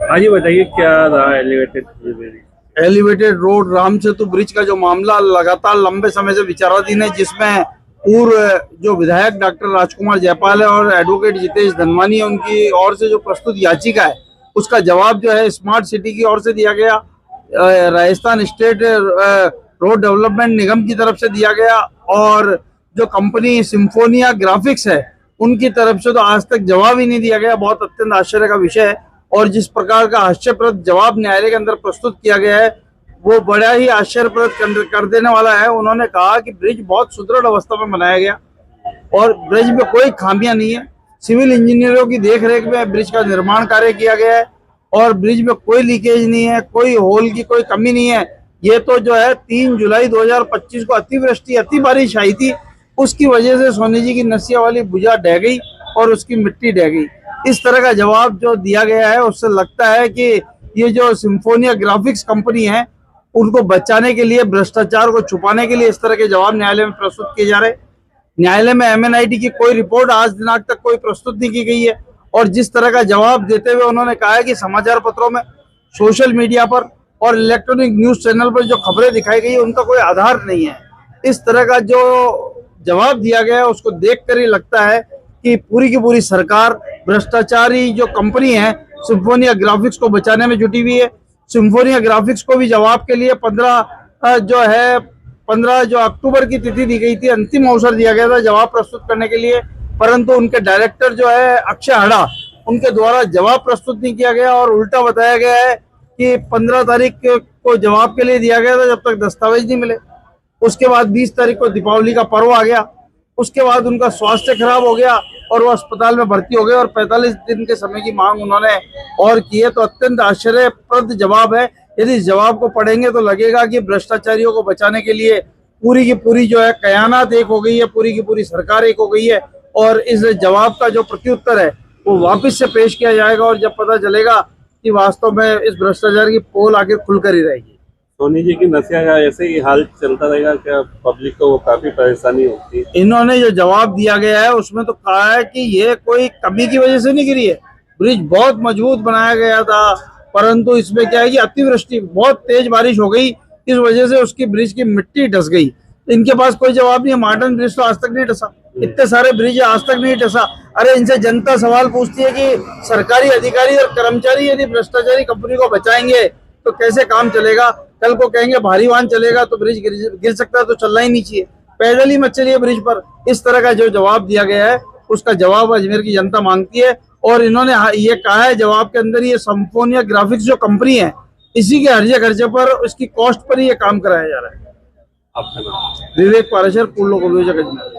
हाँ जी, बताइए क्या रहा elevated elevated road Ram Setu bridge का जो मामला लगातार लंबे समय से विचाराधीन है, जिसमें पूर्व जो विधायक डॉक्टर राजकुमार जयपाल है और एडवोकेट जितेश धनवानी है, उनकी ओर से जो प्रस्तुत याचिका है उसका जवाब जो है स्मार्ट सिटी की ओर से दिया गया, राजस्थान स्टेट रोड डेवलपमेंट निगम की तरफ से दिया गया, और जो कंपनी सिम्फोनिया ग्राफिक्स है उनकी तरफ से तो आज तक जवाब ही नहीं दिया गया। बहुत अत्यंत आश्चर्य का विषय है। और जिस प्रकार का हास्यप्रद जवाब न्यायालय के अंदर प्रस्तुत किया गया है वो बड़ा ही आश्चर्यप्रद कर देने वाला है। उन्होंने कहा कि ब्रिज बहुत सुदृढ़ अवस्था में बनाया गया और ब्रिज में कोई खामियां नहीं है, सिविल इंजीनियरों की देखरेख में ब्रिज का निर्माण कार्य किया गया है और ब्रिज में कोई लीकेज नहीं है, कोई होल की कोई कमी नहीं है। ये तो जो है 3 जुलाई 2025 को अतिवृष्टि अति बारिश आई थी, उसकी वजह से सोनी जी की नसिया वाली भुजा ढह गई और उसकी मिट्टी ढह गई। इस तरह का जवाब जो दिया गया है उससे लगता है कि ये जो सिम्फोनिया ग्राफिक्स कंपनी है उनको बचाने के लिए, भ्रष्टाचार को छुपाने के लिए इस तरह के जवाब न्यायालय में प्रस्तुत किए जा रहे हैं। न्यायालय में MNIT की कोई रिपोर्ट आज दिनांक तक कोई प्रस्तुत नहीं की गई है और जिस तरह का जवाब देते हुए उन्होंने कहा है कि समाचार पत्रों में, सोशल मीडिया पर और इलेक्ट्रॉनिक न्यूज चैनल पर जो खबरें दिखाई गई है उनका कोई आधार नहीं है। इस तरह का जो जवाब दिया गया है उसको देखकर ही लगता है कि पूरी की पूरी सरकार भ्रष्टाचारी जो कंपनी है सिम्फोनिया ग्राफिक्स को बचाने में जुटी हुई है। सिम्फोनिया ग्राफिक्स को भी जवाब के लिए 15 जो अक्टूबर की तिथि दी गई थी, अंतिम अवसर दिया गया था जवाब प्रस्तुत करने के लिए, परंतु उनके डायरेक्टर जो है अक्षय हड़ा, उनके द्वारा जवाब प्रस्तुत नहीं किया गया और उल्टा बताया गया है कि 15 तारीख को जवाब के लिए दिया गया था जब तक दस्तावेज नहीं मिले। उसके बाद 20 तारीख को दीपावली का पर्व आ गया, उसके बाद उनका स्वास्थ्य खराब हो गया और वो अस्पताल में भर्ती हो गए और 45 दिन के समय की मांग उन्होंने और की है। तो अत्यंत आश्चर्यप्रद जवाब है। यदि इस जवाब को पढ़ेंगे तो लगेगा कि भ्रष्टाचारियों को बचाने के लिए पूरी की पूरी जो है कयानात एक हो गई है, पूरी की पूरी सरकार एक हो गई है और इस जवाब का जो प्रत्युत्तर है वो वापस से पेश किया जाएगा और जब पता चलेगा कि वास्तव में इस भ्रष्टाचार की पोल आगे खुलकर ही रहेगी। सोनी जी की नसिया का ऐसे ही हाल चलता रहेगा क्या? पब्लिक को वो काफी परेशानी होती है। इन्होंने जो जवाब दिया गया है उसमें तो कहा है कि ये कोई कमी की वजह से नहीं गिरी है, ब्रिज बहुत मजबूत बनाया गया था, परंतु इसमें क्या है कि अतिवृष्टि, बहुत तेज बारिश हो गई, इस वजह से उसकी ब्रिज की मिट्टी धस गई। इनके पास कोई जवाब नहीं है। मार्टन ब्रिज तो आज तक नहीं धसा, इतने सारे ब्रिज आज तक नहीं धसा। अरे इनसे जनता सवाल पूछती है कि सरकारी अधिकारी और कर्मचारी यदि भ्रष्टाचारी कंपनी को बचाएंगे तो कैसे काम चलेगा? कल को कहेंगे भारी वाहन चलेगा तो ब्रिज गिर सकता है, तो चलना ही नहीं चाहिए, पैदल ही मत चलिए ब्रिज पर। इस तरह का जो जवाब दिया गया है उसका जवाब अजमेर की जनता मांगती है और इन्होंने ये कहा है जवाब के अंदर, ये सिम्फोनिया ग्राफिक्स जो कंपनी है इसी के हर्जे खर्चे पर, उसकी कॉस्ट पर ही ये काम कराया जा रहा है। आपका नाम? विवेक पाराशर, पूर्ण लोक अभियोजक अजमेर।